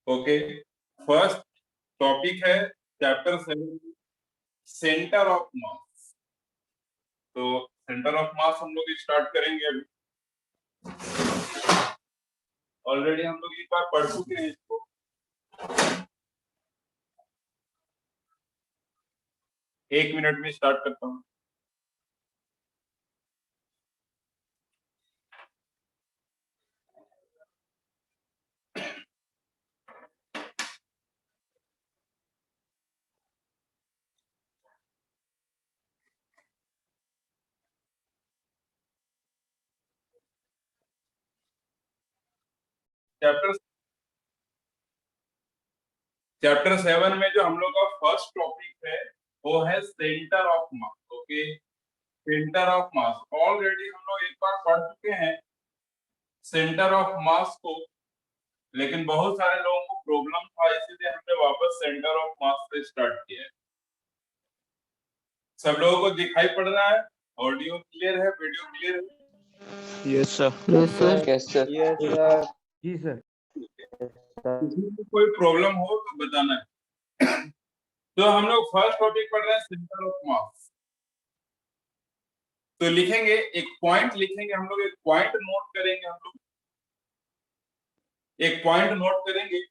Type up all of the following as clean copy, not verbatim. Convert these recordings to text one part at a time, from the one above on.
Okay, first topic है chapter 7, centre of mass. तो centre of मास हम लोग स्टार्ट करेंगे। अभी ऑलरेडी हम लोग एक बार पढ़ चुके हैं इसको। एक मिनट में स्टार्ट करता हूँ। चैप्टर 7 में जो हम लोग का फर्स्ट टॉपिक है वो है centre of mass. Okay, centre of mass already हम लोग एक बार पढ़ चुके हैं सेंटर ऑफ मास को, लेकिन बहुत सारे लोगों को प्रॉब्लम था, इसीलिए हमने वापस सेंटर ऑफ मास से स्टार्ट किया है। सब लोगों को दिखाई पड़ रहा है? ऑडियो क्लियर है? वीडियो क्लियर है? Yes sir. Yes sir. Yes sir. Yes sir. जी सर। किसी को कोई प्रॉब्लम हो तो बताना है। तो हम लोग फर्स्ट टॉपिक पढ़ रहे हैं सेंटर ऑफ मास। तो लिखेंगे, एक पॉइंट लिखेंगे हम लोग, एक पॉइंट नोट करेंगे हम लोग, एक पॉइंट नोट करेंगे।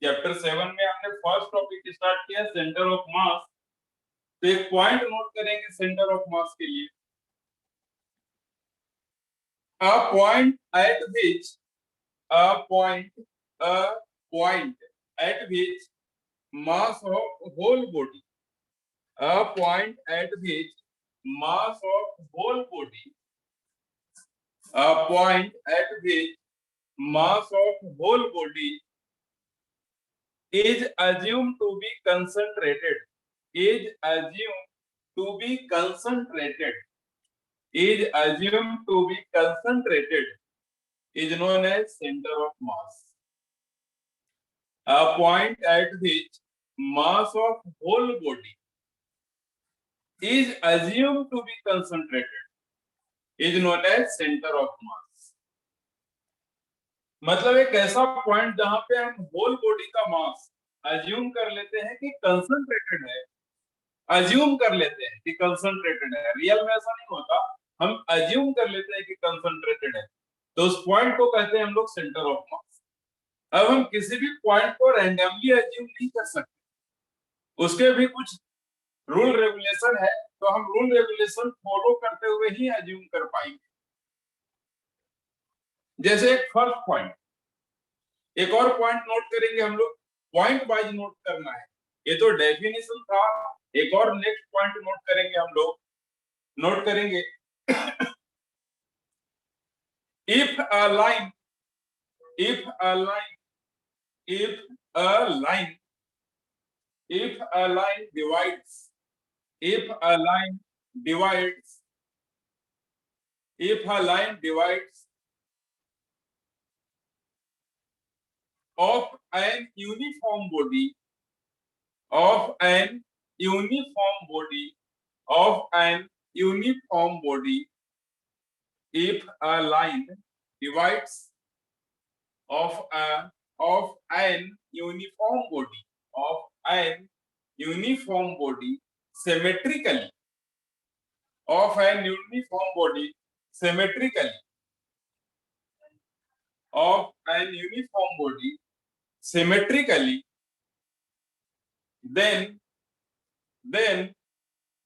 चैप्टर 7 में हमने फर्स्ट टॉपिक स्टार्ट किया सेंटर ऑफ मास, तो एक पॉइंट नोट करेंगे सेंटर ऑफ मास के लिए। A point eight which a point at which mass of whole body, a point at which mass of whole body, a point at which mass of whole body is assumed to be concentrated, is assumed to be concentrated, is assumed to be concentrated, is known as center of mass. A point at which mass of whole body is assumed to be concentrated is known as center of mass. मतलब एक ऐसा point जहां पे हम whole body का मास assume कर लेते हैं कि कंसंट्रेटेड है, अज्यूम कर लेते हैं कि कंसंट्रेटेड है, रियल में ऐसा नहीं होता, हम अज्यूम कर लेते हैं कि कंसंट्रेटेड है, तो उस पॉइंट को कहते हैं हम लोग सेंटर ऑफ मास। अब हम किसी भी पॉइंट को रैंडमली अज्यूम नहीं कर सकते, उसके भी कुछ रूल रेगुलेशन है, तो हम रूल रेगुलेशन फॉलो करते हुए ही अज्यूम कर पाएंगे। जैसे एक फर्स्ट पॉइंट, एक और पॉइंट नोट करेंगे हम लोग, पॉइंट वाइज नोट करना है, ये तो डेफिनेशन था। एक और नेक्स्ट पॉइंट नोट करेंगे हम लोग, नोट करेंगे if a line, if a line, if a line, if a line divides, if a line divides, if a line divides of an uniform body, of an uniform body, of an uniform body, if a line divides of an uniform body, of an uniform body symmetrically, of an uniform body symmetrically, of an uniform body symmetrically, then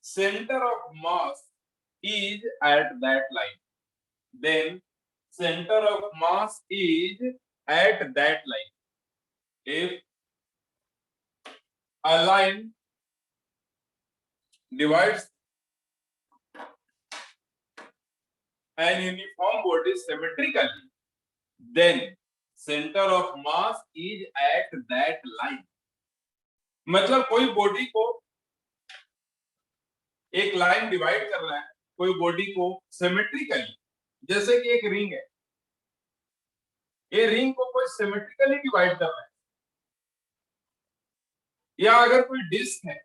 center of mass is at that line, then center of mass is at that line. If a line divides an uniform body symmetrically, then center of mass is at that line. मतलब कोई body को एक line divide कर रहा है, कोई body को symmetrically, जैसे कि एक रिंग है, ये रिंग को कोई सिमेट्रिकली डिवाइड कर रहा है, या अगर कोई डिस्क है,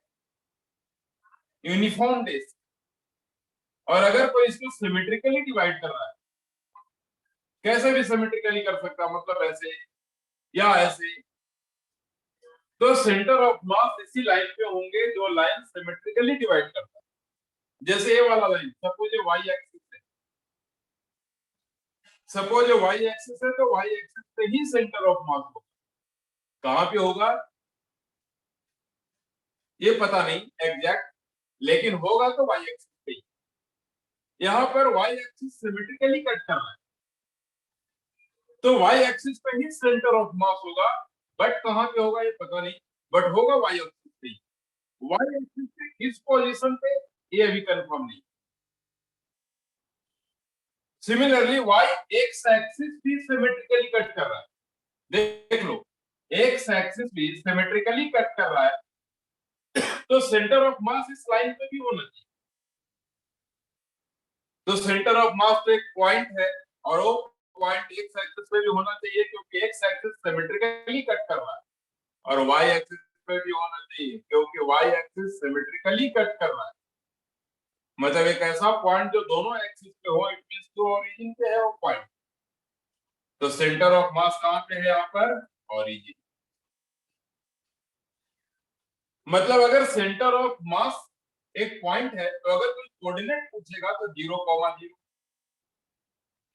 यूनिफॉर्म डिस्क, और अगर कोई इसको सिमेट्रिकली डिवाइड कर रहा है, कैसे भी सिमेट्रिकली कर सकता, मतलब ऐसे या ऐसे तो सेंटर ऑफ मास इसी लाइन पे होंगे जो लाइन सिमेट्रिकली डिवाइड करता है। जैसे ये वाला लाइन, सपोज ये वाई एक्सिस है, सपोज ये वाई एक्सिस है, तो वाई एक्सिस पे ही सेंटर ऑफ मास होगा। कहां पे होगा ये पता नहीं एग्जैक्ट, लेकिन होगा तो वाई एक्सिस पे ही। यहाँ पर वाई एक्सिस सिमेट्रिकली कट कर रहा है, तो वाई एक्सिस पे ही सेंटर ऑफ मास होगा, बट कहां पे होगा ये पता नहीं, बट होगा वाई एक्सिस पे ही। वाई एक्सिस पे किस पोजीशन पे ये अभी कंफर्म नहीं। सिमिलरली वाई एक्स एक्सिस भी सिमेट्रिकली कट कर रहा है, देख लो एक्स एक्सिस भी सिमेट्रिकली कट कर रहा है, तो सेंटर ऑफ मास इस लाइन पे भी होना चाहिए। तो सेंटर ऑफ मास तो एक पॉइंट है, और वो पॉइंट एक्स एक्सिस पे भी होना चाहिए, क्योंकि एक्स एक्सिस सिमेट्रिकली कट कर रहा है, और वाई एक्सिस पे भी होना चाहिए क्योंकि वाई एक्सिस सिमेट्रिकली कट कर रहा है। मतलब एक ऐसा पॉइंट जो दोनों एक्सिस पे हो, इट मींस जो ओरिजिन पे है वो पॉइंट। तो सेंटर ऑफ मास कहां पे है यहाँ पर, ओरिजिन। मतलब अगर सेंटर ऑफ मास एक पॉइंट है, तो अगर कोई कोऑर्डिनेट पूछेगा तो 0,0,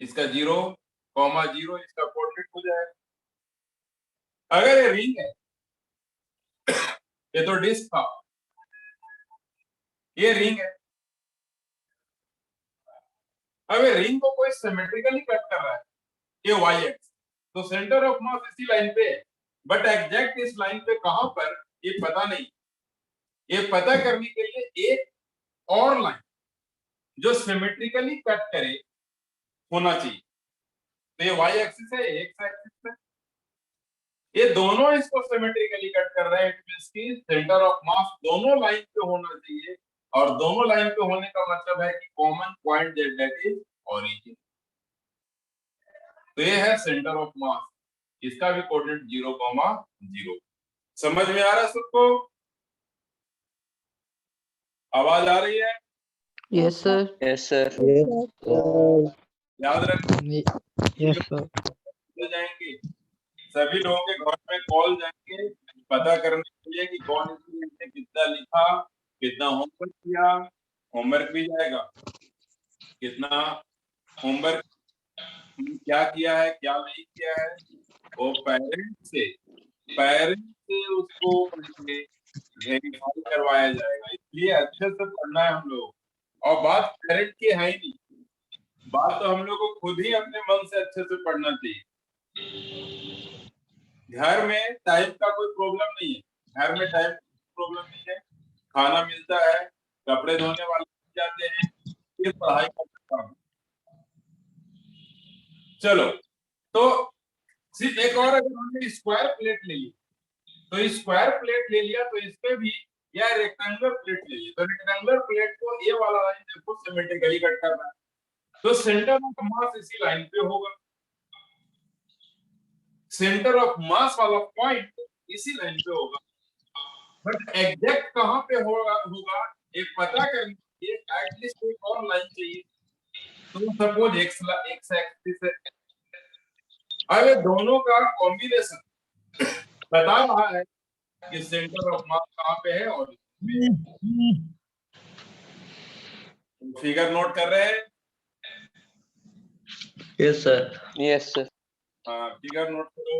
इसका 0,0 इसका कोऑर्डिनेट हो जाएगा। अगर ये रिंग है, ये तो डिस्क था, ये रिंग है, अब ये रिंग को कोई सिमेट्रिकली कट कर रहा है, ये वाई एक्स, तो सेंटर ऑफ मास इसी लाइन पे है, बट एग्जैक्ट इस लाइन पे कहां पर ये पता नहीं। ये पता करने के लिए एक और लाइन जो सिमेट्रिकली कट करे होना चाहिए। तो ये वाई एक्सिस है, एक्स एक्सिस है, ये दोनों इसको सिमेट्रिकली कट कर रहे हैं, इट मींस कि सेंटर ऑफ मास दोनों लाइन पे होना चाहिए, और दोनों लाइन पे होने का मतलब है कि common point that is origin. तो ये है सेंटर ऑफ मास, इसका भी कोऑर्डिनेट 0,0। समझ में आ रहा है सबको? आवाज आ रही है? Yes sir. Yes sir. याद रखना, यस सर। जाएंगे सभी लोगों के घर में कॉल जाएंगे पता करने के लिए कि कौन स्टूडेंट ने कितना लिखा, कितना होमवर्क किया। होमवर्क भी जाएगा, कितना होमवर्क क्या किया है क्या नहीं किया है, वो पेरेंट्स से उसको वेरीफाई करवाया जाएगा। इसलिए अच्छे से पढ़ना है हम लोग, और बात पेरेंट की है ही नहीं, बात तो हम लोग को खुद ही अपने मन से अच्छे से पढ़ना चाहिए। घर में टाइम का कोई प्रॉब्लम नहीं है, घर में टाइम प्रॉब्लम नहीं है, खाना मिलता है, कपड़े धोने वाले मिल जाते हैं, फिर पढ़ाई कर सकता हूँ। चलो, तो सिर्फ एक और, अगर हमने स्क्वायर प्लेट ले ली, तो स्क्वायर प्लेट ले लिया तो इस पे भी, या रेक्टेंगुलर प्लेट ले ली, तो रेक्टेंगुलर प्लेट को ये वाला लाइन देखो सिमेट्रिकली कट कर रहा है, तो सेंटर ऑफ मास इसी लाइन पे होगा, सेंटर ऑफ मास वाला पॉइंट इसी लाइन पे होगा, बट एग्जैक्ट कहां पे होगा ये पता करने के लिए एटलीस्ट एक और लाइन चाहिए। तो सपोज एक्स एक्सिस है, अब ये दोनों का कॉम्बिनेशन बता रहा है कि सेंटर ऑफ मास कहां पे है, और फिगर नोट कर रहे हैं? Yes sir. Yes sir. हाँ, फिगर नोट करो।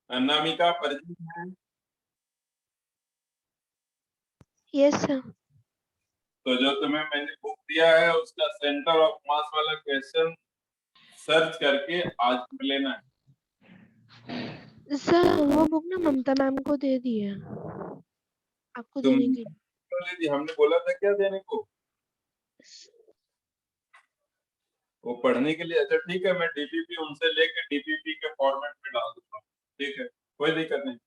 अनामिका परिचित है? Yes sir. तो जो तुम्हें मैंने बुक दिया है उसका सेंटर ऑफ मास वाला क्वेश्चन सर्च करके आज कर लेना है। सर वो बुक ना ममता मैम को दे दी है, आपको तुम देने के लिए। हमने बोला था क्या देने को, वो पढ़ने के लिए? अच्छा ठीक है, मैं डीपीपी उनसे लेके डीपीपी के फॉर्मेट में डाल दूंगा, ठीक है, कोई दिक्कत नहीं।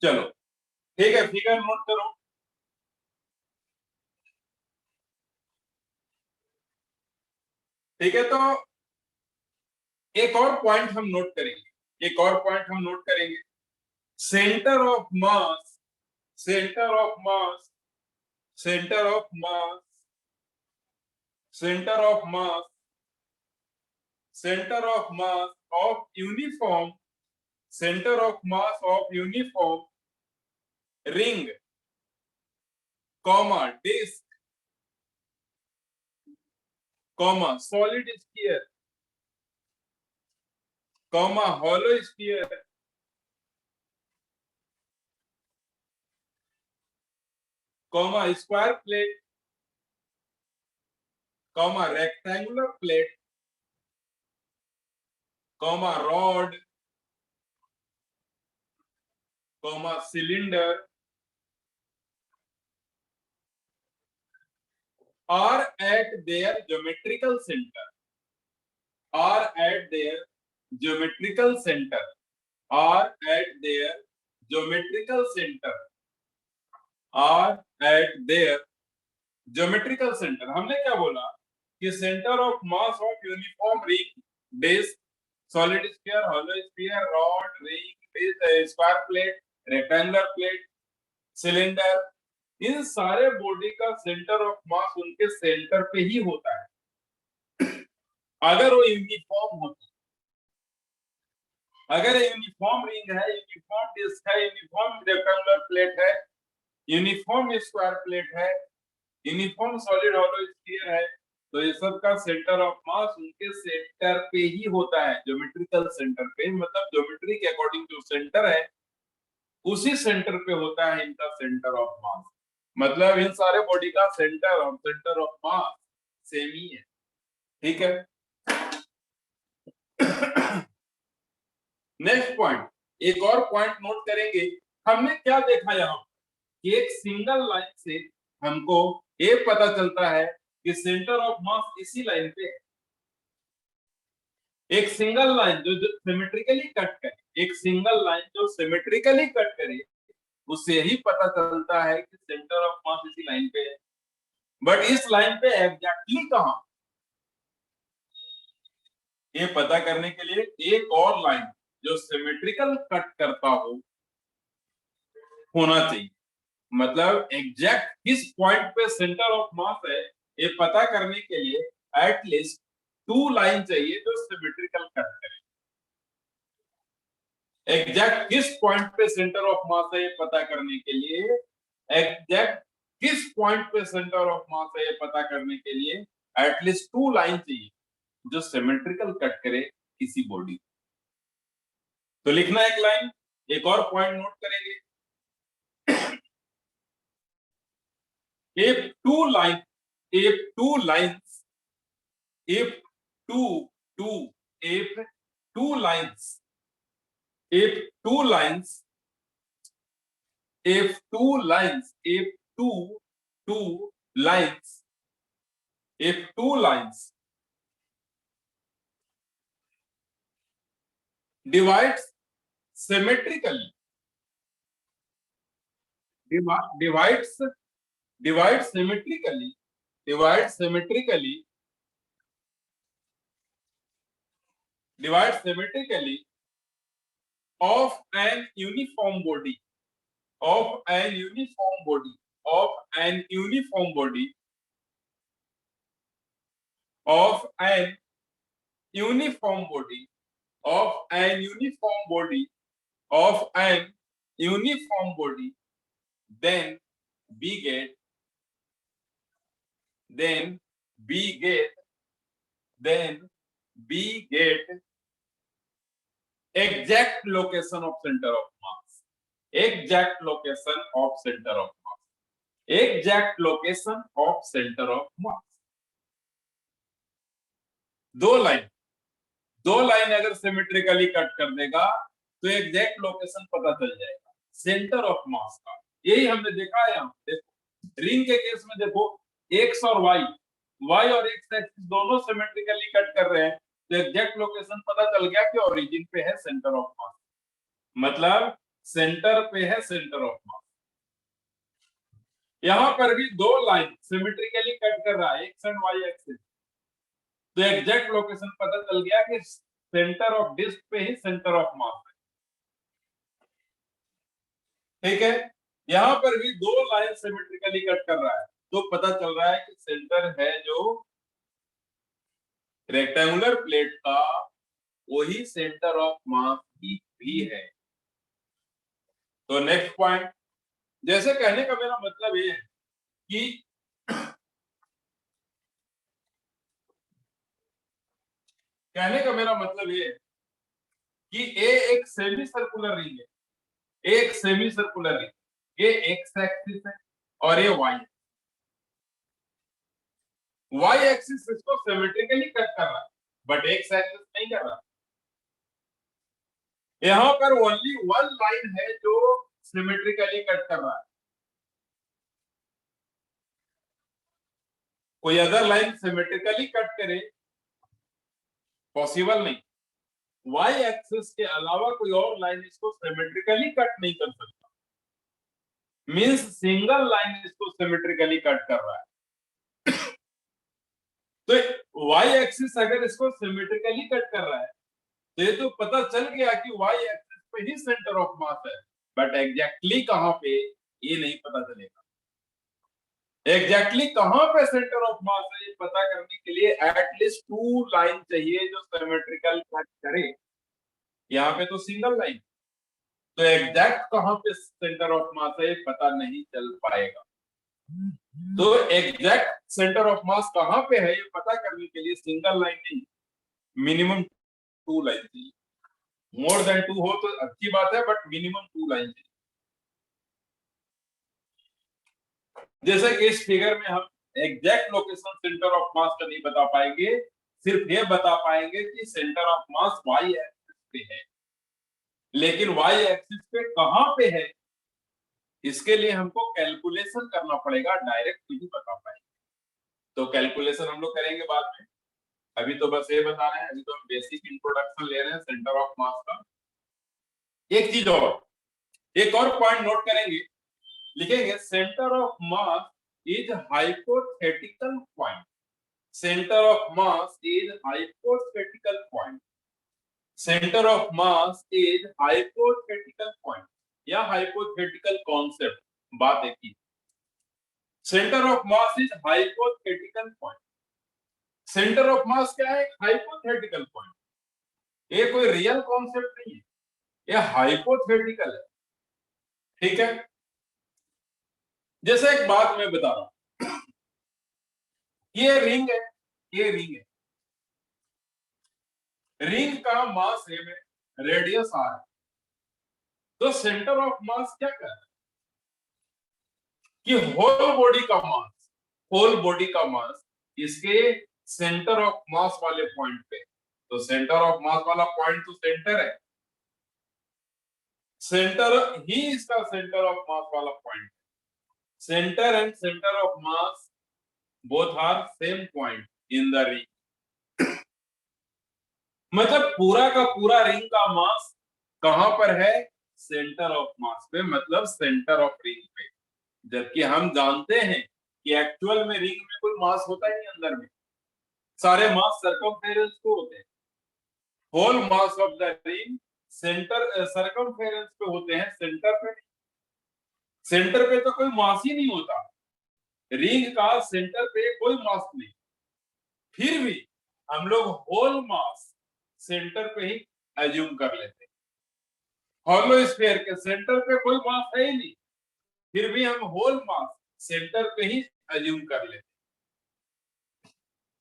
चलो ठीक है, फिगर नोट करो। ठीक है, तो एक और पॉइंट हम नोट करेंगे, एक और पॉइंट हम नोट करेंगे, centre of mass center of mass, center of mass, center of mass, center of mass of uniform, center of mass of uniform ring, comma, disc, comma, solid sphere, comma, hollow sphere, comma, square plate, comma, rectangular plate, comma, rod, comma, cylinder are at their geometrical center, are at their geometrical center, are at their geometrical center, are at their geometrical center. हमने क्या बोला कि centre of mass of uniform ring, disc, solid sphere, hollow sphere, rod, ring, square plate, rectangular plate, cylinder, इन सारे body का centre of मास उनके centre पे ही होता है अगर वो यूनिफॉर्म होता। अगर यूनिफॉर्म रिंग है, यूनिफॉर्म डिस्क है, यूनिफॉर्म रेक्टेंगुलर प्लेट है, यूनिफॉर्म स्क्वायर प्लेट है, यूनिफॉर्म सॉलिड हॉलो स्फीयर है, तो ये सब का सेंटर ऑफ मास उनके सेंटर पे ही होता है, ज्योमेट्रिकल सेंटर पे। मतलब ज्योमेट्री के अकॉर्डिंग जो सेंटर है उसी सेंटर पे होता है इनका सेंटर ऑफ मास। मतलब इन सारे बॉडी का सेंटर ऑफ मास सेम ही है। ठीक है, नेक्स्ट पॉइंट, एक और पॉइंट नोट करेंगे। हमने क्या देखा यहाँ कि एक सिंगल लाइन से हमको ये पता चलता है कि सेंटर ऑफ मास इसी लाइन पे है। एक सिंगल लाइन जो सिमेट्रिकली कट करे, एक सिंगल लाइन जो सिमेट्रिकली कट करे, उससे ही पता चलता है कि सेंटर ऑफ मास इसी लाइन पे है। बट इस लाइन पे एग्जैक्टली कहां, ये पता करने के लिए एक और लाइन जो सिमेट्रिकल कट करता हो होना चाहिए। मतलब एग्जैक्ट किस पॉइंट पे सेंटर ऑफ मास है ये पता करने के लिए एटलीस्ट 2 लाइन चाहिए जो सिमेट्रिकल कट करे। एग्जैक्ट किस पॉइंट पे सेंटर ऑफ मास है ये पता करने के लिए, एग्जैक्ट किस पॉइंट पे सेंटर ऑफ मास है ये पता करने के लिए एटलीस्ट 2 लाइन चाहिए जो सिमेट्रिकल कट करे किसी बॉडी। तो लिखना एक लाइन, एक और पॉइंट नोट करेंगे। if two lines if two lines if two lines if two lines if two lines if two lines divides symmetrically divides symmetrically of an uniform body of an uniform body of an uniform body of an uniform body of an uniform body of an uniform body, then we get exact location of center of mass, exact location of center of mass, exact location of center of mass। दो line अगर symmetrically cut कर देगा तो exact location पता चल जाएगा centre of mass का। यही हमने देखा है यहाँ। देखो रिंग के केस में देखो एक्स और वाई और एक्स एक्सिस दोनों सिमेट्रिकली कट कर रहे हैं, तो एग्जैक्ट लोकेशन पता चल गया कि ओरिजिन पे है सेंटर ऑफ मास, मतलब सेंटर पे है सेंटर ऑफ मास। यहाँ पर भी दो लाइन सिमेट्रिकली कट कर रहा है एक्स एंड वाई एक्सिस, तो एग्जैक्ट लोकेशन पता चल गया कि सेंटर ऑफ डिस्क पे ही सेंटर ऑफ मास है। ठीक है, यहाँ पर भी दो लाइन सिमेट्रिकली कट कर रहा है, तो पता चल रहा है कि सेंटर है जो रेक्टेंगुलर प्लेट का, वही सेंटर ऑफ मास भी है। तो नेक्स्ट पॉइंट, जैसे कहने का मेरा मतलब ये है कि कहने का मेरा मतलब ये है कि ए एक सेमी सर्कुलर रिंग है, एक सेमी सर्कुलर रिंग, ये एक्स एक्सिस है और ये वाई एक्सिस इसको सिमेट्रिकली कट कर रहा है, बट एक्स एक्सिस नहीं कर रहा। यहां पर ओनली वन लाइन है जो सिमेट्रिकली कट कर रहा है, कोई अदर लाइन सिमेट्रिकली कट करे पॉसिबल नहीं। वाई एक्सिस के अलावा कोई और लाइन इसको सिमेट्रिकली कट नहीं कर सकता, मींस सिंगल लाइन इसको सिमेट्रिकली कट कर रहा है। तो वाई एक्सिस अगर इसको सिमेट्रिकली कट कर रहा है तो ये तो पता चल गया कि वाई एक्सिस पे ही सेंटर ऑफ मास है, बट एग्जैक्टली कहां पे ये नहीं पता चलेगा। एग्जैक्टली कहां पे सेंटर ऑफ मास है ये पता करने के लिए एटलीस्ट टू लाइन चाहिए जो सिमेट्रिकल कट करे। यहाँ पे तो सिंगल लाइन, तो एग्जैक्ट कहां पे सेंटर ऑफ मास है ये पता नहीं चल पाएगा। तो एग्जैक्ट सेंटर ऑफ मास कहां पे है ये पता करने के लिए सिंगल लाइन नहीं, मिनिमम टू लाइन चाहिए। मोर देन टू हो तो अच्छी बात है, बट मिनिमम टू लाइन चाहिए। जैसे कि इस फिगर में हम exact location centre of mass का नहीं बता पाएंगे, सिर्फ ये बता पाएंगे कि centre of mass Y axis पे है, लेकिन वाई एक्सिस पे कहां पे है इसके लिए हमको कैलकुलेशन करना पड़ेगा, डायरेक्ट नहीं बता पाएंगे। तो कैलकुलेशन हम लोग करेंगे बाद में, अभी तो बस ये बता रहे हैं, अभी तो हम बेसिक इंट्रोडक्शन ले रहे हैं सेंटर ऑफ मास का। एक चीज और, एक और पॉइंट नोट करेंगे, लिखेंगे centre of mass is hypothetical point. Centre of mass is hypothetical point. Centre of mass is hypothetical point या हाइपोथेटिकल कॉन्सेप्ट, बात एक ही। Centre of mass is hypothetical point. Centre of mass क्या है? Hypothetical point. ये कोई real concept नहीं है, ये हाइपोथेटिकल है, ठीक है। जैसे एक बात मैं बता रहा हूं, ये रिंग है, ये रिंग है, रिंग का मास m है, रेडियस r है। तो सेंटर ऑफ मास क्या कर रहा है कि होल बॉडी का मास इसके सेंटर ऑफ मास वाले पॉइंट पे, तो सेंटर ऑफ मास वाला पॉइंट तो सेंटर है, सेंटर ही इसका सेंटर ऑफ मास वाला point. Centre and centre of mass both are same point in the ring. मतलब पूरा का पूरा रिंग का मास कहां पर है? सेंटर ऑफ मास पे, मतलब सेंटर ऑफ रिंग पे। जबकि हम जानते हैं कि एक्चुअल में रिंग में कोई मास होता ही नहीं, अंदर में सारे मास सर्कमफेरेंस को होते हैं। Whole mass of the ring centre circumference पे होते हैं, सेंटर पे नहीं। सेंटर पे तो कोई मास ही नहीं होता, रिंग का सेंटर पे कोई मास नहीं, फिर भी हम लोग होल मास सेंटर पे ही एज्यूम कर लेते हैं। हॉलो स्फीयर के सेंटर पे कोई मास है ही नहीं, फिर भी हम होल मास सेंटर पे ही एज्यूम कर लेते हैं।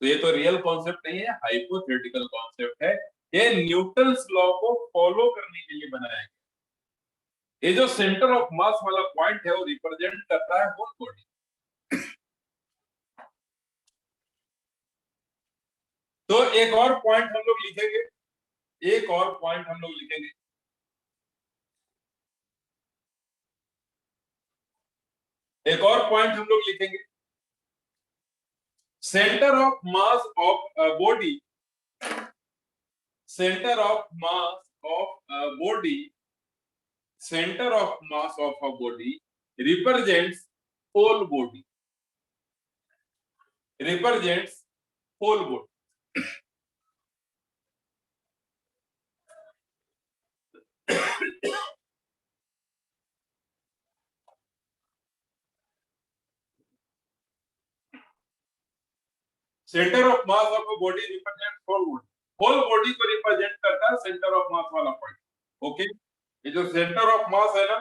तो ये तो रियल कॉन्सेप्ट नहीं है, हाइपोथेटिकल कॉन्सेप्ट है। ये न्यूटन्स लॉ को फॉलो करने के लिए बनाया गया। ये जो सेंटर ऑफ मास वाला पॉइंट है वो रिप्रेजेंट करता है होल बॉडी। तो एक और पॉइंट हम लोग लिखेंगे, एक और पॉइंट हम लोग लिखेंगे, एक और पॉइंट हम लोग लिखेंगे। Centre of mass of body, centre of mass of body, center of mass of a body represents whole body, represents whole body। Centre of mass of a body represent whole body को represent करता है centre of mass वाला point. Okay, ये जो centre of मास है ना,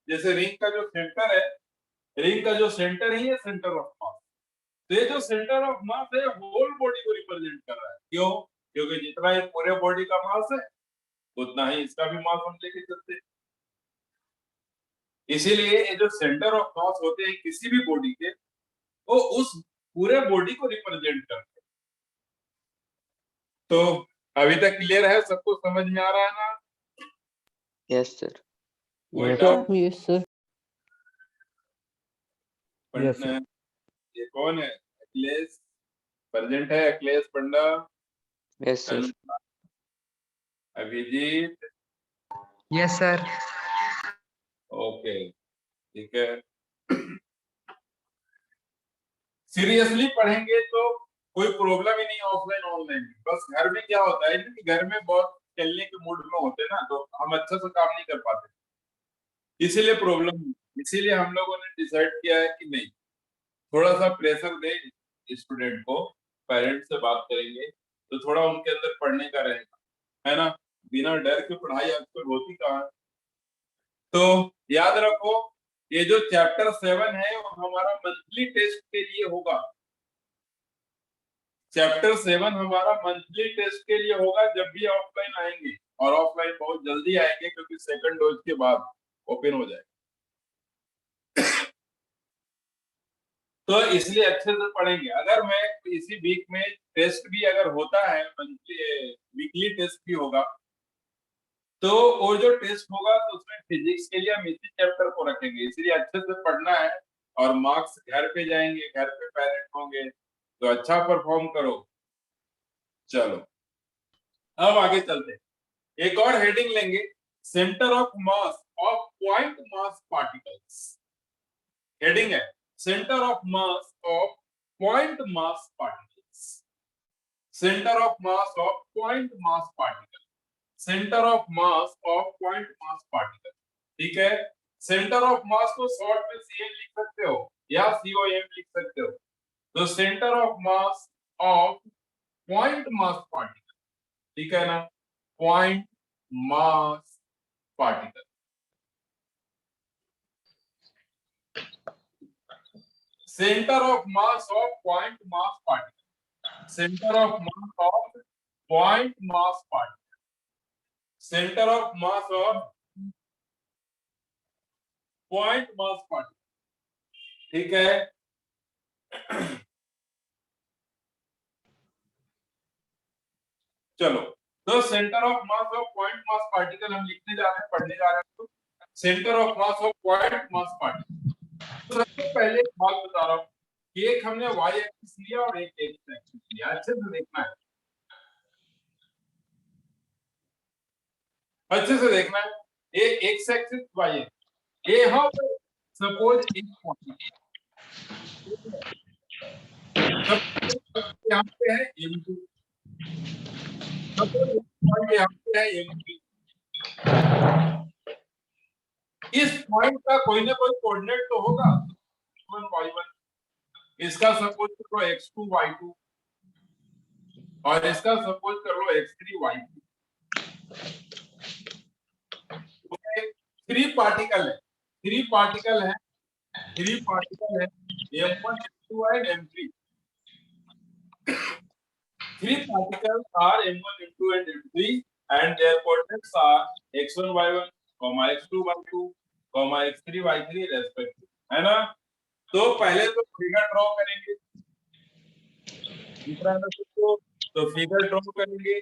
जैसे ring का जो सेंटर है, रिंग का जो सेंटर ही है सेंटर ऑफ मास। तो ये जो सेंटर ऑफ मास है होल बॉडी को रिप्रेजेंट कर रहा है। क्यों? क्योंकि जितना ये पूरे बॉडी का मास है उतना ही इसका भी मास हम लेके चलते हैं। इसीलिए ये जो सेंटर ऑफ मास होते हैं किसी भी बॉडी के, वो उस पूरे बॉडी को रिप्रेजेंट करते हैं। तो अभी तक क्लियर है, सबको समझ में आ रहा है ना? Yes, sir. कोई Yes, doubt? Yes, sir. Yes, sir. ये कौन है? अखिलेश प्रेजेंट है? Akhilesh Panda, Yes, sir. Abhijit, yes sir. Okay ठीक है। सीरियसली पढ़ेंगे तो कोई प्रॉब्लम ही नहीं ऑफलाइन ऑनलाइन। बस घर में क्या होता है कि घर में बहुत चलने के मूड में होते हैं ना, तो हम अच्छे से काम नहीं कर पाते, इसीलिए प्रॉब्लम। इसीलिए हम लोगों ने डिसाइड किया है कि नहीं, थोड़ा सा प्रेशर दे स्टूडेंट को, पेरेंट्स से बात करेंगे तो थोड़ा उनके अंदर पढ़ने का रहेगा, है ना। बिना डर के पढ़ाई आजकल होती कहाँ है। तो याद रखो, ये जो चैप्टर 7 है वो हमारा मंथली टेस्ट के लिए होगा। चैप्टर 7 हमारा मंथली टेस्ट के लिए होगा जब भी ऑफलाइन आएंगे, और ऑफलाइन बहुत जल्दी आएंगे क्योंकि सेकंड डोज के बाद ओपन हो जाएगा। तो इसलिए अच्छे से पढ़ेंगे। अगर मैं इसी वीक में टेस्ट भी अगर होता है, मंथली वीकली टेस्ट भी होगा, तो वो जो टेस्ट होगा तो उसमें फिजिक्स के लिए हम इसी चैप्टर को रखेंगे। इसलिए अच्छे से पढ़ना है, और मार्क्स घर पे जाएंगे, घर पे पेरेंट होंगे तो अच्छा परफॉर्म करो। चलो अब आगे चलते हैं। एक और हेडिंग लेंगे, centre of mass of point mass particles. Heading है centre of mass of point mass particles. Centre of mass of point mass particle, centre of mass of point mass particle. ठीक है, सेंटर ऑफ मास को short में CM लिख सकते हो या COM लिख सकते हो। तो centre of mass of point mass particle, ठीक है ना, point mass particle. Centre of mass of point mass particle, centre of mass of point mass particle, centre of mass of point mass particle. ठीक है, चलो तो centre of mass of point mass particle हम लिखने जा रहे हैं, पढ़ने जा रहे हैं। तो centre of mass of point mass particle, तो सबसे पहले एक बात बता रहा हूं कि एक हमने y एक्सिस लिया और एक x एक्सिस लिया। अच्छे से देखना है, अच्छे से देखना है। एक x एक्सिस y एक्सिस, ये हम सपोज एक पॉइंट यहाँ पे है m2, सपोज पॉइंट यहाँ पे है m3। इस पॉइंट का कोई ना कोई कोऑर्डिनेट तो होगा, x1 y1, इसका सपोज कर लो x2 y2, और इसका सपोज कर लो x3 y3। थ्री पार्टिकल है, थ्री पार्टिकल है, थ्री पार्टिकल है m1 m2 and m3। Three particles are m1 m2 and m3 and their coordinates are x1 y1, x2 y2, x3 y3 respective, है ना। तो पहले तो figure draw करेंगे, दूसरा तो फिगर ड्रॉ करेंगे।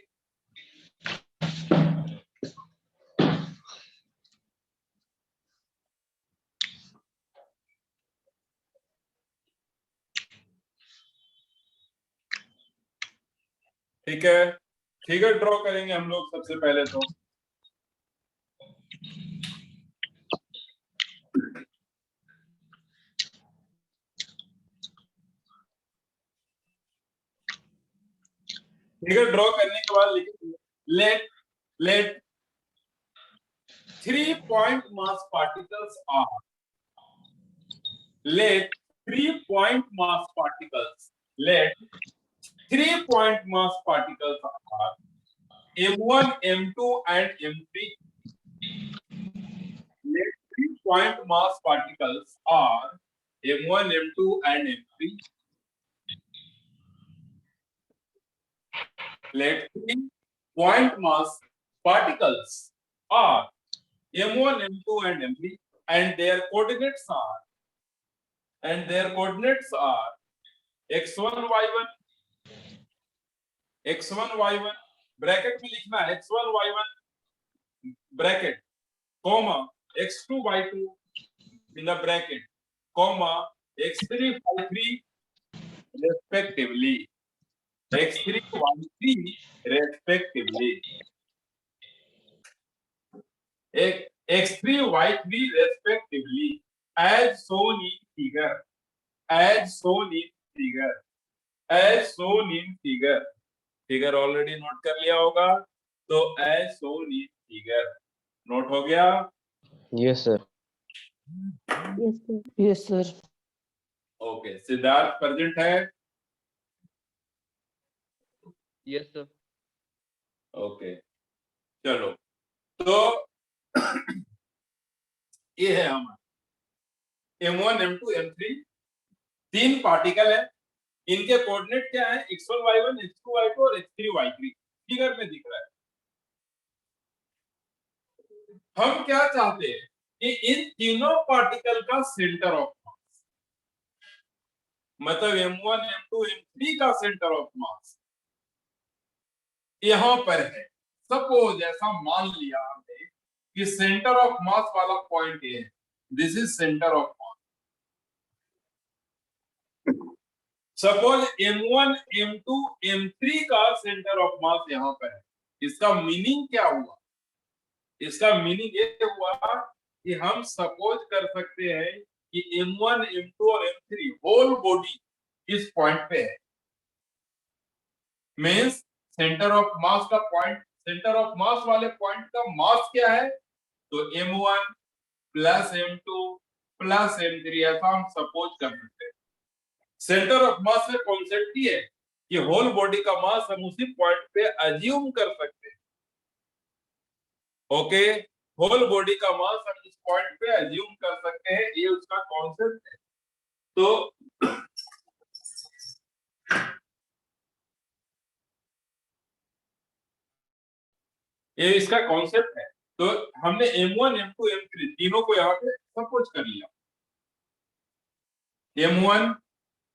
ठीक है, फिगर ड्रॉ करेंगे हम लोग सबसे पहले तो। फिगर ड्रॉ करने के बाद लिखेंगे let 3 point mass particles are, let 3 point mass particles, let 3 point mass particles are M1, M2 and M3. Let 3 point mass particles are M1, M2 and M3. Let 3 point mass particles are M1, M2 and M3 and their coordinates are x1 y1 bracket में लिखना है x1 y1 bracket comma x2 y2 in the bracket comma x3 y3 respectively x3 y3 respectively x3 y3 respectively as shown in figure figure already note कर लिया होगा तो as shown in figure note हो गया Yes, sir. Yes, sir. Okay Siddharth present है Yes, sir. Okay चलो तो ये है हमारा M1 M2 M3 3 पार्टिकल है इनके कोऑर्डिनेट क्या है x1 y1 x2 y2 और x3 y3 फिगर में दिख रहा है हम क्या चाहते हैं कि इन तीनों पार्टिकल का सेंटर ऑफ मास मतलब M1 M2 M3 का सेंटर ऑफ मास यहां पर है सपोज ऐसा मान लिया हमने कि सेंटर ऑफ मास वाला पॉइंट ये है this is centre of mass suppose M1 M2 M3 का सेंटर ऑफ मास यहां पर है इसका मीनिंग क्या हुआ इसका मीनिंग ये हुआ कि हम सपोज कर सकते हैं कि M1 M2 और M3 होल बॉडी इस पॉइंट पे है मींस सेंटर ऑफ मास का पॉइंट सेंटर ऑफ मास वाले पॉइंट का मास क्या है तो M1 plus M2 plus M3 ऐसा हम सपोज कर सकते हैं सेंटर ऑफ मास में कॉन्सेप्ट ये है कि होल बॉडी का मास हम उसी पॉइंट पे अज्यूम कर सकते हैं ओके होल बॉडी का मास हम इस पॉइंट पे अज्यूम कर सकते हैं ये उसका कॉन्सेप्ट है तो ये इसका कॉन्सेप्ट है तो हमने M1 M2 M3 तीनों को यहाँ पे सपोज कर लिया M1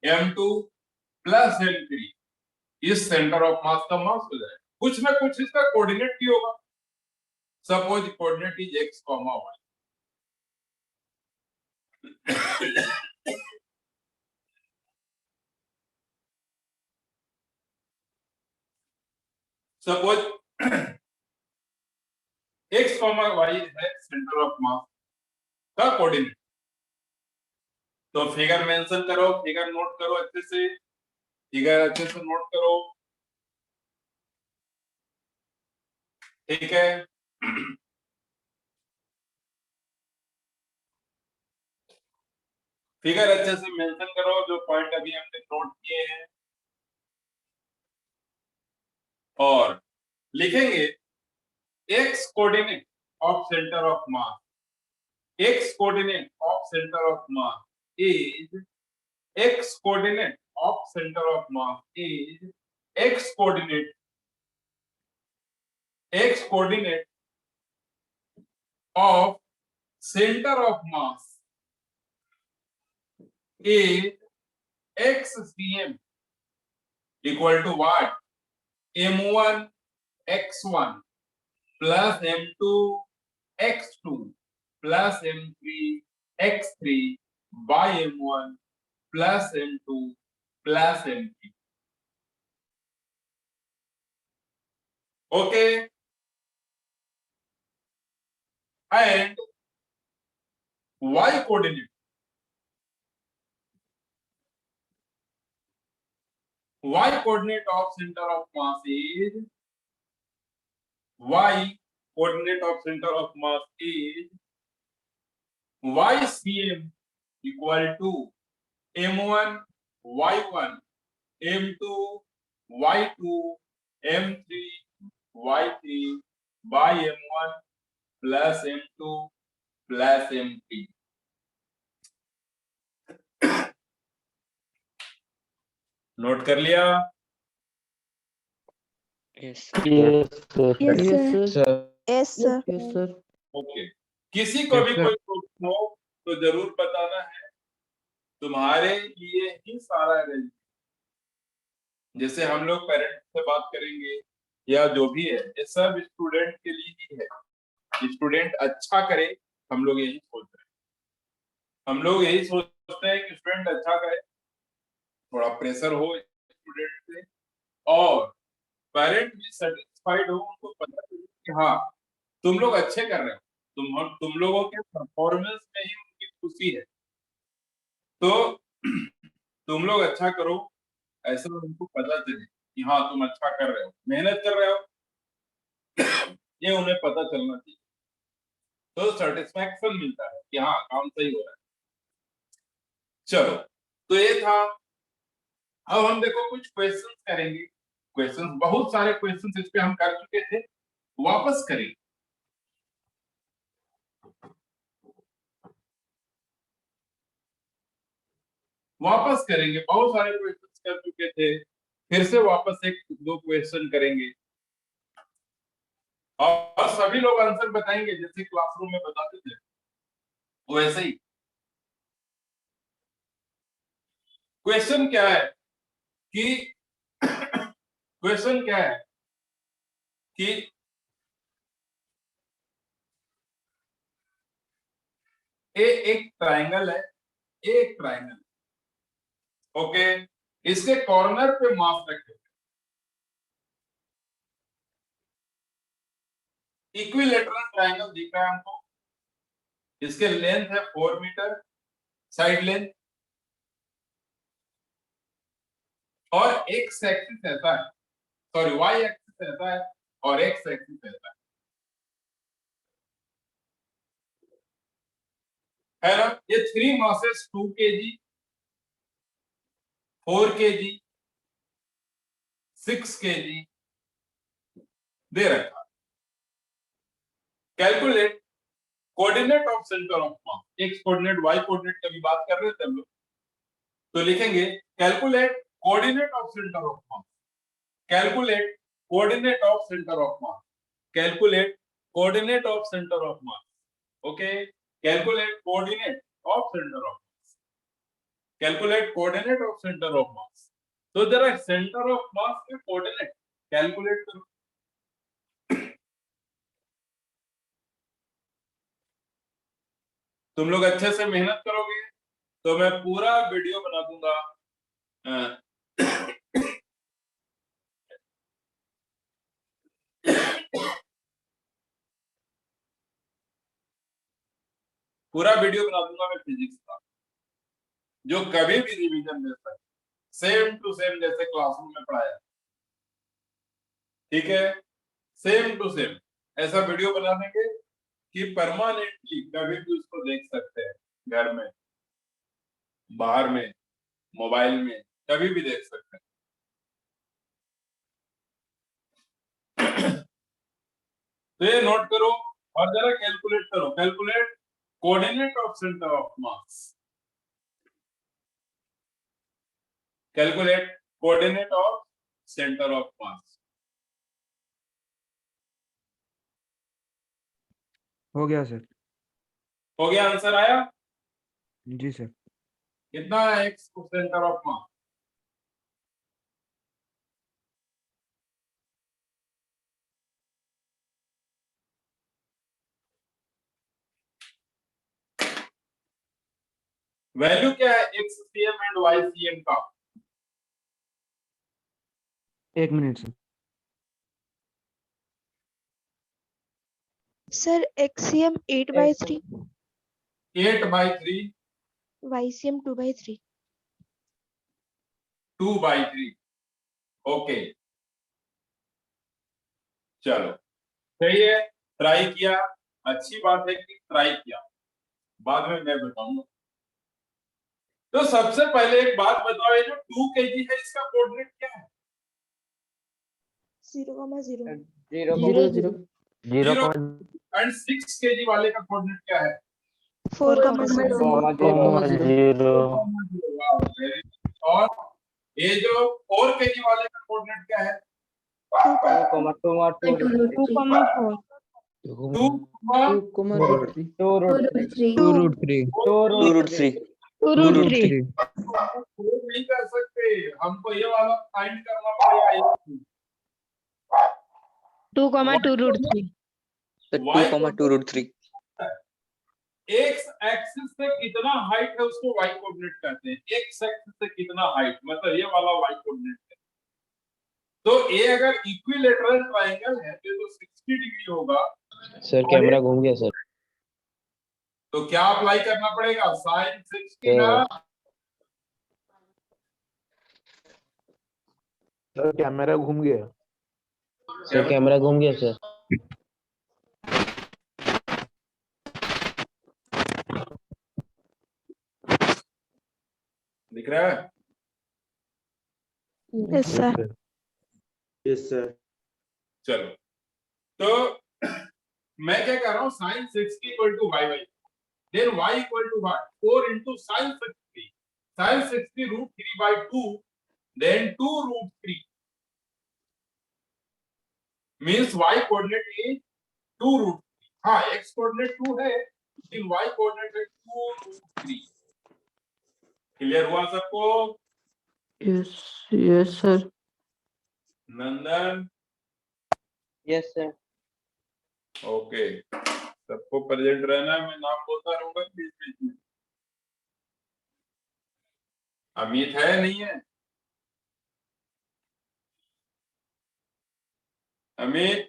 M2 प्लस M3 इस सेंटर ऑफ मास का मास हो जाएगा कुछ ना कुछ इसका कोऑर्डिनेट भी होगा suppose coordinate is x, y suppose x, y है सेंटर ऑफ मास का कोऑर्डिनेट तो फिगर मेंशन करो फिगर नोट करो अच्छे से नोट करो ठीक है फिगर अच्छे से मेंशन करो जो पॉइंट अभी हमने नोट किए हैं और लिखेंगे x coordinate of centre of mass x coordinate of centre of mass is x coordinate of center of mass is x coordinate of center of mass is x cm equal to what m1 x1 plus m2 x2 plus m3 x3 by m1 plus m2 plus m3 okay and y coordinate of center of mass is y coordinate of center of mass is ycm equal to m1 y1 m2 y2 m3 y3 by m1 plus m2 plus m3। Note कर लिया? Yes. Yes, sir. Yes, sir. Sir. Yes, sir. Yes, sir. Okay. किसी को Yes, भी sir. कोई problem हो तो जरूर बताना है, तुम्हारे लिए ही सारा अरेंज। जैसे हम लोग पेरेंट्स से बात करेंगे या जो भी है, ये सब स्टूडेंट के लिए ही है। स्टूडेंट अच्छा करे, हम लोग यही सोच रहे हैं। हम लोग यही सोचते हैं कि स्टूडेंट अच्छा करे, थोड़ा प्रेशर हो स्टूडेंट से, और पेरेंट भी सेटिस्फाइड हो, उनको पता चले कि हाँ तुम लोग अच्छे कर रहे हो, तुम लोगों के परफॉर्मेंस में ही उनकी खुशी है, तो तुम लोग अच्छा करो, ऐसा उनको पता चले कि हाँ तुम अच्छा कर रहे हो, मेहनत कर रहे हो, ये उन्हें पता चलना चाहिए। तो सेटिस्फैक्शन मिलता है कि हाँ काम सही हो रहा है। चलो, तो ये था। अब हम देखो कुछ क्वेश्चंस करेंगे। क्वेश्चंस, बहुत सारे क्वेश्चंस इस पे हम कर चुके थे, वापस करेंगे। वापस करेंगे, बहुत सारे क्वेश्चंस कर चुके थे, फिर से वापस एक दो क्वेश्चन करेंगे, और सभी लोग आंसर बताएंगे जैसे क्लासरूम में बताते थे वैसे ही। क्वेश्चन क्या है कि क्वेश्चन क्या है कि एक ट्रायंगल है, एक ट्रायंगल, ओके, इसके कॉर्नर पे मास रखे, इक्विलेटरल ट्रायंगल दिख रहा है हमको, इसके लेंथ है 4 मीटर, साइड लेंथ, और एक्स एक्सिस ऐसा है, सॉरी वाई एक्सिस ऐसा है और एक्स एक्सिस ऐसा है ना। ये 3 मासेस 2 kg, 4 kg, 6 kg दे रखा। Calculate coordinate of centre of mass, X coordinate Y coordinate की बात कर रहे थे हम लोग, तो लिखेंगे calculate coordinate of centre of mass, calculate coordinate of centre of mass, calculate coordinate of centre of mass, okay, calculate coordinate of centre of mass, calculate coordinate of centre of mass. तो जरा centre of मास के coordinate calculate करो। तुम लोग अच्छे से मेहनत करोगे तो मैं पूरा वीडियो बना दूंगा, पूरा वीडियो बना दूंगा मैं फिजिक्स का, जो कभी भी रिवीजन दे सकते, सेम टू सेम जैसे क्लासरूम में पढ़ाया, ठीक है, सेम टू सेम ऐसा वीडियो बना देंगे कि परमानेंटली कभी भी उसको देख सकते हैं, घर में, बाहर में, मोबाइल में, कभी भी देख सकते हैं। तो ये नोट करो और जरा कैलकुलेट करो, calculate coordinate of centre of mass, calculate coordinate of centre of mass. हो गया सर। हो गया, आंसर आया? जी सर। कितना है X centre of mass? Value क्या है X CM and Y CM का? 1 minute sir. Sir, XCM 8/3, 8/3, YCM 2/3. 2/3, okay, चलो सही है, ट्राई किया, अच्छी बात है कि ट्राई किया, बाद में मैं बताऊंगा। तो सबसे पहले एक बात बताओ, ये जो 2 kg है इसका कोऑर्डिनेट क्या है? 0,0 0 एंड 6 kg वाले का कोऑर्डिनेट क्या है? 4,0 और ये जो 4 kg वाले का कोऑर्डिनेट क्या है? 2,4 2 नहीं कर सकते, हमको ये वाला फाइंड करना पड़ेगा। 2,2√3 2,2√3 एक्स एक्सिस से कितना हाइट है उसको वाई कोऑर्डिनेट कहते हैं। एक्स एक्सिस से कितना हाइट, मतलब ये वाला वाई कोऑर्डिनेट है। तो ये अगर इक्विलेटरल ट्रायंगल है तो 60 डिग्री होगा। सर कैमरा घूम गया सर। तो क्या अप्लाई करना पड़ेगा? साइन 60 ना सर कैमरा घूम गया। सर कैमरा घूम गया सर। दिख रहा है? Yes sir. Yes sir. चलो, तो मैं क्या कर रहा हूँ, sine 60 equal to Y Y, then Y equal to what 4 into sine 60, sine 60 √3/2, then 2√3 means Y coordinate is 2√3। हाँ, एक्स कोऑर्डिनेट 2 है लेकिन वाई कोऑर्डिनेट है 2√3। क्लियर हुआ सबको? Yes sir. Nandan? Yes sir. Okay, सबको प्रेजेंट रहना है, मैं नाम बोलता रहूंगा बीच बीच में। अमित है नहीं है? अमित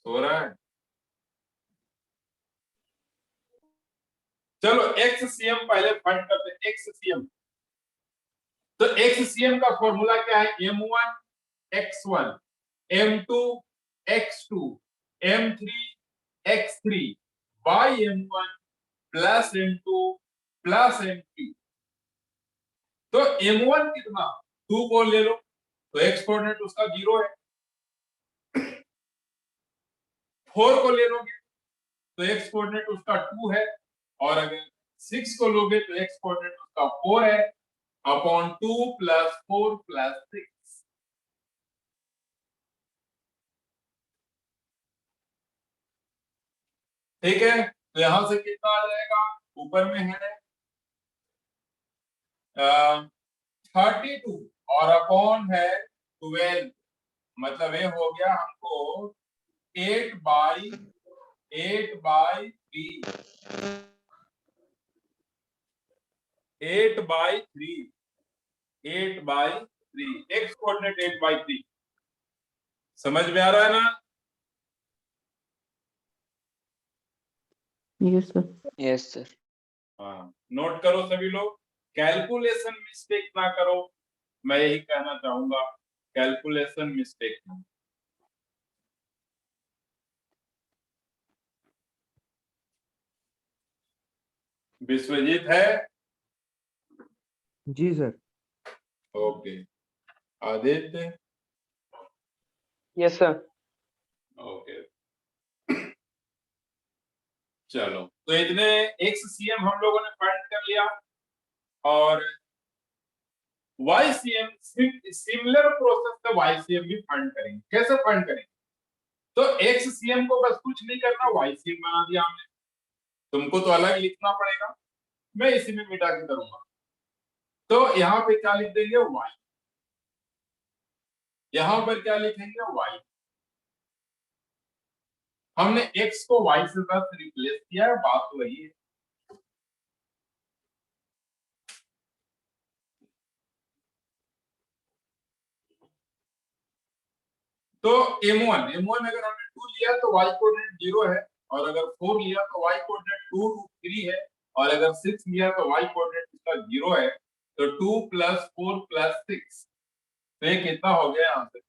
सो रहा है? चलो एक्ससीएम पहले फाइंड करते हैं। एक्ससीएम, तो एक्ससीएम का फॉर्मूला क्या है? m1 x1 m2 x2 m3 x3 by m1 plus m2 plus m3। तो m1 कितना? 2 को ले लो तो एक्स कोऑर्डिनेट उसका 0 है। 4 को ले लोगे तो एक्स कोऑर्डिनेट उसका 2 है, और अगर 6 को लोगे तो एक्स कोऑर्डिनेट उसका 4 है, अपॉन 2 प्लस 4 प्लस 6। ठीक है, तो यहां से कितना आ जाएगा? ऊपर में है 32 और अपॉन है 12, मतलब ये हो गया हमको 8/3 8/3 एक्स कोऑर्डिनेट 8/3। समझ में आ रहा है ना? Yes sir. Yes sir. हाँ, नोट करो सभी लोग, कैलकुलेशन मिस्टेक ना करो, मैं यही कहना चाहूंगा, कैलकुलेशन मिस्टेक ना। विश्वजीत है? जी sir. Okay, Aditya? Yes sir. Okay, चलो, तो इतने एक्ससीएम हम लोगों ने फाइंड कर लिया, और वाईसीएम सिमिलर प्रोसेस से वाईसीएम भी फाइंड करेंगे। कैसे फाइंड करेंगे? तो एक्ससीएम को बस कुछ नहीं करना, वाईसीएम बना दिया हमने, तुमको तो अलग लिखना पड़ेगा, मैं इसी में मिटा के करूंगा। तो यहाँ पे क्या लिख देंगे? वाई। यहाँ पर क्या लिखेंगे? वाई। हमने एक्स को वाई से बस रिप्लेस किया है, बात तो वही है। तो m1 अगर हमने 2 लिया तो y कोऑर्डिनेट 0 है, और अगर 4 लिया तो y कोऑर्डिनेट 2√3 है, और अगर 6 लिया तो y कोऑर्डिनेट इसका 0 है। तो 2 + 4 + 6, तो ये कितना हो गया यहाँ से?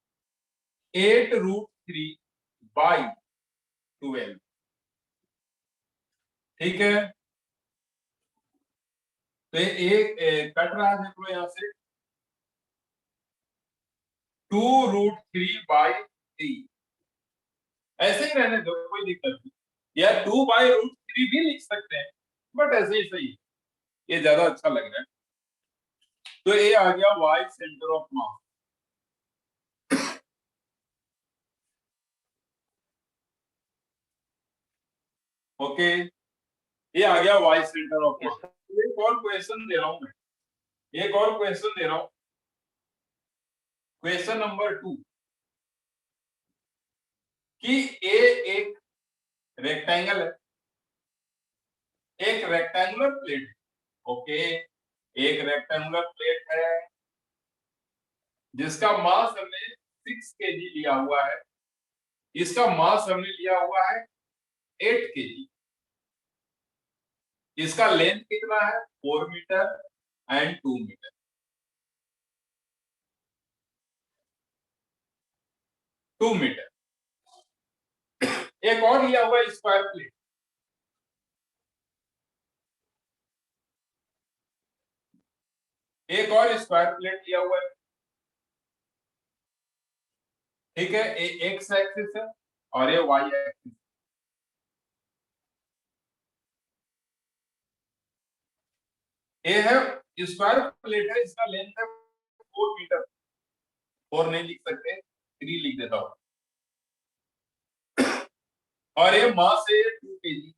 8√3/12। ठीक है, तो एक कट रहा है, देख लो यहाँ से, 2√3/3 ऐसे ही रहने दो, कोई दिक्कत नहीं, या 2/√3 भी लिख सकते हैं, बट ऐसे ही सही, ये ज्यादा अच्छा लग रहा है। तो ये आ गया y centre of mass. Okay, ये आ गया y सेंटर ऑफ मास। एक और क्वेश्चन दे रहा हूं मैं, एक और क्वेश्चन दे रहा हूं, क्वेश्चन नंबर 2, कि ए एक रेक्टेंगल है, एक रेक्टेंगुलर प्लेट है। ओके, एक रेक्टेंगुलर प्लेट है जिसका मास हमने 6 kg लिया हुआ है, इसका मास हमने लिया हुआ है 8 kg, इसका लेंथ कितना है 4 मीटर एंड 2 मीटर। 2 मीटर। एक और लिया हुआ है स्क्वायर प्लेट, एक और स्क्वायर प्लेट लिया हुआ है, ठीक है, एक्स एक्सिस है और ये वाई एक्सिस। ये है स्क्वायर प्लेट है, इसका लेंथ है 4 मीटर, 4 नहीं लिख सकते, 3 लिख देता हूं, और ये मास है 2 kg।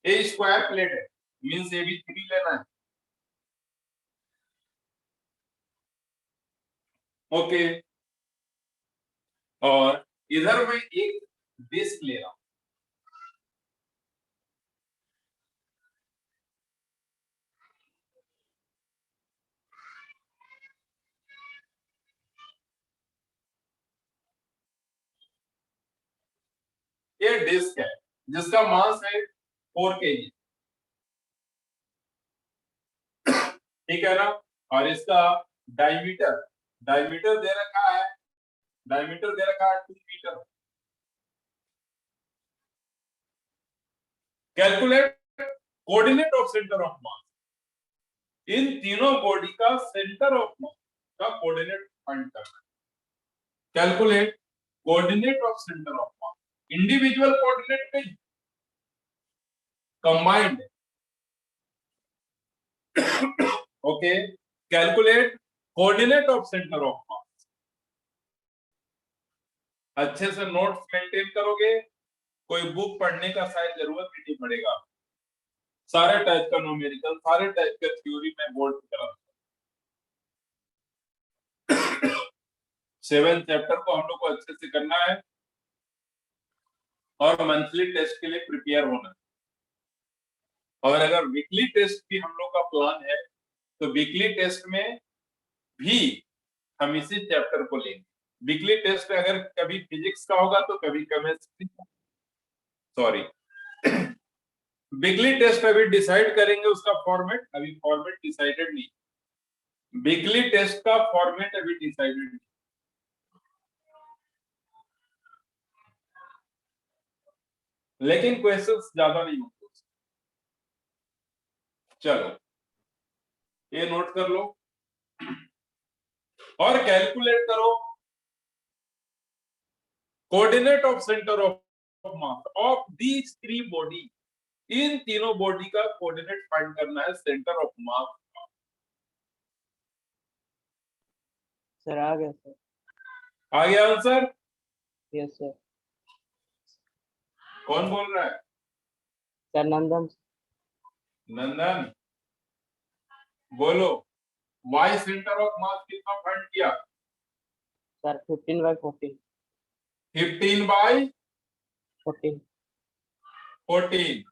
ये स्क्वायर प्लेट है, मींस ये भी 3 लेना है। ओके, और इधर मैं एक डिस्क ले रहा हूं, ये डिस्क है जिसका मास है 4 kg, ठीक है ना, और इसका डायमीटर, डायमीटर दे रखा है, डायमीटर दे रखा है 2 metre. Calculate coordinate of centre of mass. इन तीनों बॉडी का सेंटर ऑफ मास का कोऑर्डिनेट फाइंड करना है। Calculate coordinate of centre of mass, individual coordinate नहीं, combined. Okay, calculate coordinate of centre of mass. अच्छे से नोट्स मेंटेन करोगे, कोई बुक पढ़ने का शायद जरूरत ही नहीं पड़ेगा, सारे टाइप का न्यूमेरिकल, सारे टाइप का थ्योरी में बोर्ड करा। 7th चैप्टर को हम लोग को अच्छे से करना है और मंथली टेस्ट के लिए प्रिपेयर होना है। और अगर वीकली टेस्ट भी हम लोग का प्लान है तो वीकली टेस्ट में भी हम इसी चैप्टर को लेंगे। वीकली टेस्ट अगर कभी फिजिक्स का होगा तो कभी केमिस्ट्री, सॉरी, वीकली टेस्ट अभी डिसाइड करेंगे उसका फॉर्मेट, अभी फॉर्मेट डिसाइडेड नहीं, वीकली टेस्ट का फॉर्मेट अभी डिसाइडेड नहीं। लेकिन क्वेश्चंस ज्यादा नहीं होंगे। चलो ये नोट कर लो और कैलकुलेट करो coordinate of centre of mass of these 3 body. इन तीनों बॉडी का कोऑर्डिनेट फाइंड करना है सेंटर ऑफ मास। सर आ गया सर। आ गया आंसर? Yes sir. कौन बोल रहा है? सर नंदन। नंदन, बोलो, वाई सेंटर ऑफ मास कितना फाइंड किया? सर 15/14। 15/14। 14।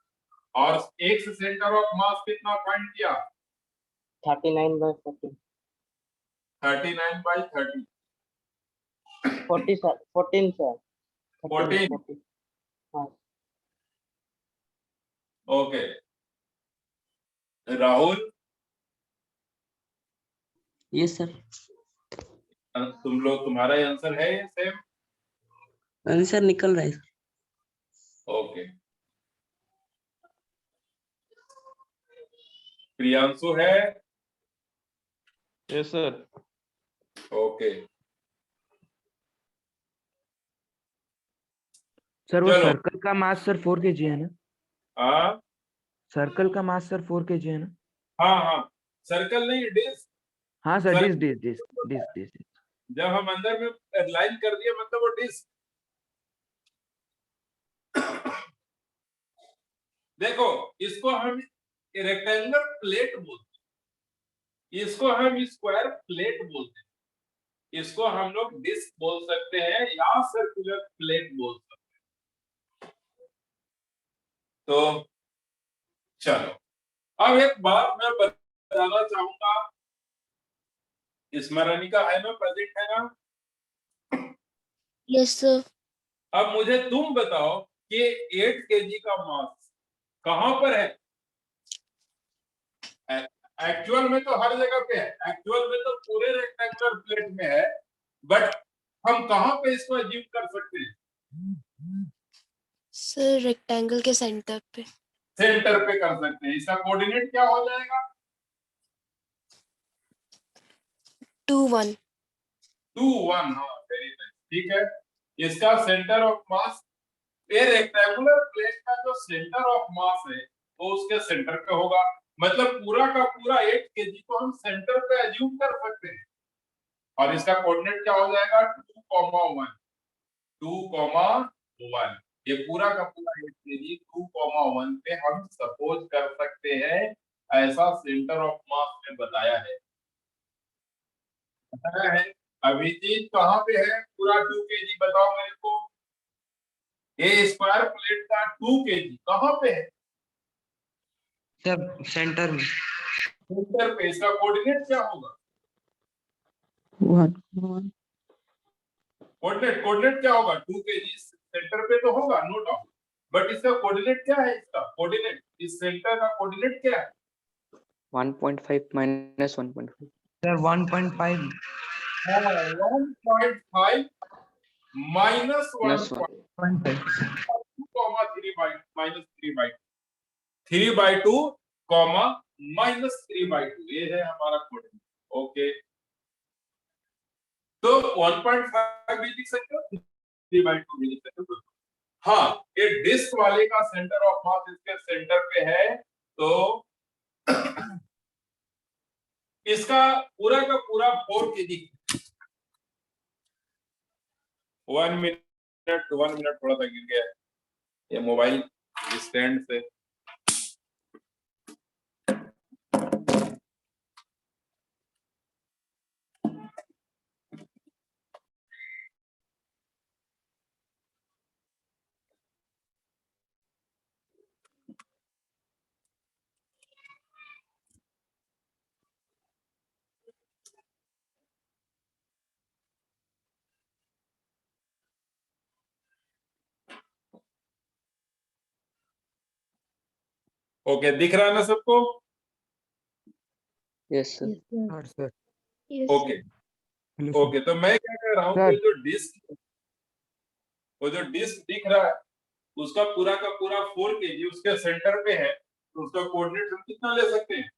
और एक्स सेंटर ऑफ मास कितना फाइंड किया? 39/14। 39/30। 40 सर। 14 सर। 14। 40। हाँ। Okay, Rahul, yes sir. तुम लोग, तुम्हारा आंसर है ये सेम? आंसर निकल रहा है सर। ओके, प्रियांशु है? Yes sir. ओके सर वो चलो। सर्कल का मास सर 4 kg है ना? हाँ सर्कल का मास सर 4 kg है ना? हाँ हाँ, सर्कल नहीं, डिस्क। हाँ सर, सर- डिस्क। जब हम अंदर में लाइन कर दिए मतलब वो डिस्क। देखो, इसको हम रेक्टेंगुलर प्लेट बोलते हैं, इसको हम स्क्वायर प्लेट बोलते हैं, इसको हम लोग डिस्क बोल सकते हैं या सर्कुलर प्लेट बोल सकते हैं। तो चलो, अब एक बात मैं बताना चाहूंगा, स्मरणिका है ना, प्रेजेंट है ना? Yes sir. अब मुझे तुम बताओ कि 8 kg का मास कहां पर है? एक्चुअल में तो हर जगह पे है, एक्चुअल में तो पूरे रेक्टेंगुलर प्लेट में है, बट हम कहां पे इसको अज्यूम कर सकते हैं? सर रेक्टेंगल के सेंटर पे। सेंटर पे कर सकते हैं। इसका कोऑर्डिनेट क्या हो जाएगा? 2 1। 2 1। हाँ, वेरी नाइस, ठीक है। इसका सेंटर ऑफ मास, ये रेक्टेंगुलर प्लेट का जो सेंटर ऑफ मास है वो उसके सेंटर पे होगा, मतलब पूरा का पूरा 8 kg को हम सेंटर पे अज्यूम कर सकते हैं। और इसका कोऑर्डिनेट क्या हो जाएगा? 2,1। 2,1। ये पूरा का पूरा 8 kg 2,1 पे हम सपोज कर सकते हैं, ऐसा सेंटर ऑफ मास में बताया है। बताया है। अभिजीत कहाँ पे है पूरा 2 kg? बताओ मेरे को। ये स्क्वायर प्लेट का 2 kg कहाँ पे है? सर सेंटर में। सेंटर पे। इसका कोऑर्डिनेट क्या होगा? 1 कोऑर्डिनेट क्या होगा? 2 kg सेंटर पे तो होगा, नो डाउट, बट इसका कोऑर्डिनेट क्या है? इसका कोऑर्डिनेट, इस सेंटर का कोऑर्डिनेट क्या है? 1.5 minus 1.5. Sir 1.5 1.5 minus Plus 1. 3/2 comma -3/2, ये है हमारा कोऑर्डिनेट। ओके, तो 1.5 भी लिख सकते हो, 3/2 भी लिख सकते हो। हाँ, ये डिस्क वाले का सेंटर ऑफ मास इसके सेंटर पे है, तो इसका पूरा का पूरा 4 kg। 1 मिनट थोड़ा सा गिर गया है ये मोबाइल स्टैंड से। ओके, दिख रहा है ना सबको? Yes, sir. हाँ sir. Yes okay hello sir. Okay, तो मैं क्या कह रहा हूँ सर। कि वो जो डिस्क दिख रहा है उसका पूरा का पूरा 4 kg उसके सेंटर पे है, तो उसका कोऑर्डिनेट हम कितना ले सकते हैं?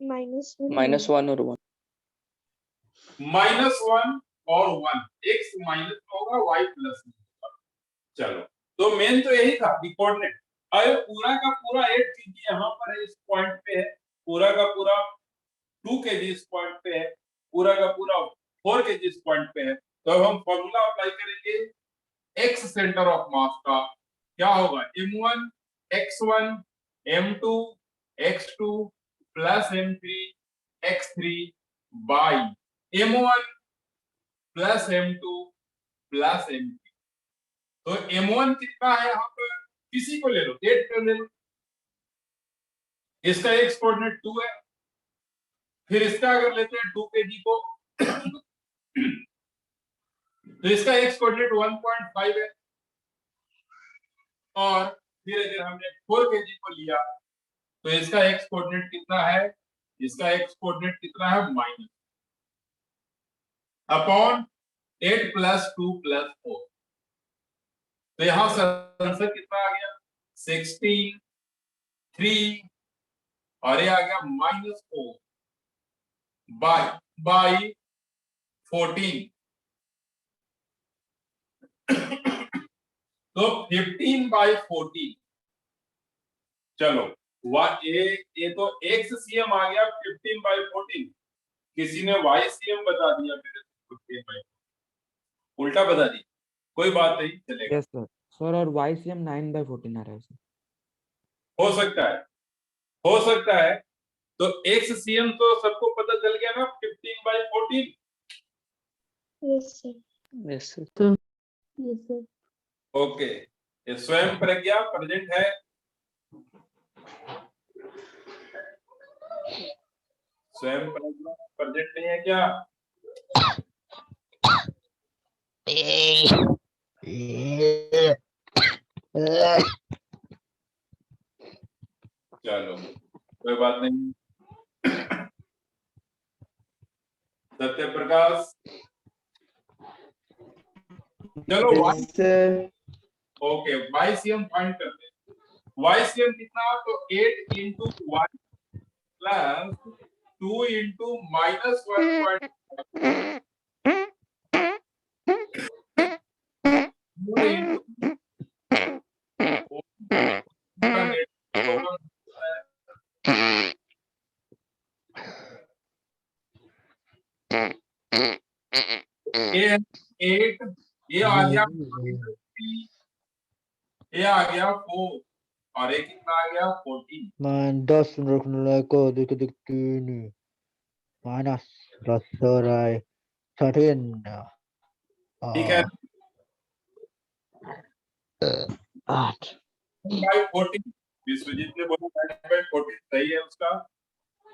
-1 or 1. -1 और 1, x माइनस होगा, y प्लस होगा। चलो, तो मेन तो यही था कि कोऑर्डिनेट। अरे पूरा का पूरा 8 kg यहाँ पर है, इस पॉइंट पे है, पूरा का पूरा 2 kg इस पॉइंट पे है, पूरा का पूरा 4 kg इस पॉइंट पे है। तो अब हम फॉर्मूला अप्लाई करेंगे x सेंटर ऑफ मास का। क्या होगा? m1 x1 m2 x2 plus m3 x3 by m1 plus m2 plus m3। तो m1 कितना है यहाँ पर? किसी को ले लो, 8 को ले लो, इसका x कोऑर्डिनेट 2 है। फिर इसका अगर लेते हैं 2 kg को तो इसका x कोऑर्डिनेट 1.5 है, और फिर अगर हमने 4 kg को लिया तो इसका x कोऑर्डिनेट कितना है? इसका x कोऑर्डिनेट कितना है? Minus upon 8 plus 2 plus 4। तो यहां से आंसर कितना आ गया? 16 3, और ये आ गया -4 बाई 14 तो 15/14 चलो ये तो XCM आ गया 15/14 किसी ने YCM बता दिया मेरे को 15/14 उल्टा बता दी कोई बात नहीं चलेगा यस सर सर और YCM 9/14 आ रहा है सर हो सकता है तो XCM तो सबको पता चल गया ना 15/14 yes sir Yes, sir. Yes sir okay ये स्वयं प्रज्ञा प्रेजेंट है स्वयं प्रज्ञा प्रेजेंट नहीं है क्या चलो कोई बात नहीं सत्य प्रकाश चलो ओके YCM फाइंड करते हैं YCM कितना तो 8 into 1 plus 2 into minus 1.5 8 ये आ गया 4 और एक कितना आ गया 14 Man, 10 रखने लायक को देख देखते नहीं माइनस रसोराय 13 ठीक है 8 9/14 विश्वजीत ने बोला 9/14 सही है उसका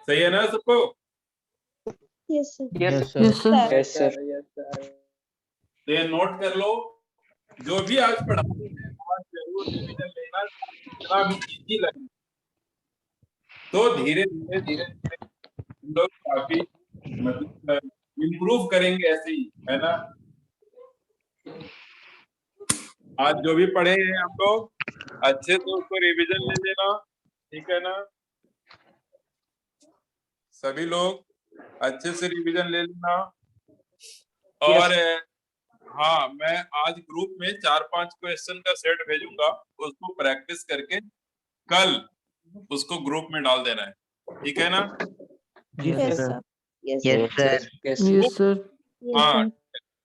सही है ना सबको yes sir Yes, sir. Yes, sir. तो ये नोट कर लो जो भी आज पढ़ाते हैं आज जरूर रिवीजन लेना इतना भी इजी लगे तो धीरे धीरे हम लोग काफी मतलब इम्प्रूव करेंगे ऐसे ही है ना आज जो भी पढ़े हैं हम लोग अच्छे से उसको रिवीजन ले लेना ठीक है ना सभी लोग अच्छे से रिवीजन ले लेना और हाँ मैं आज ग्रुप में 4-5 क्वेश्चन का सेट भेजूंगा उसको प्रैक्टिस करके कल उसको ग्रुप में डाल देना है ठीक है ना जी yes sir sir yes Yes, sir sir. Yes, Yes, sir. हाँ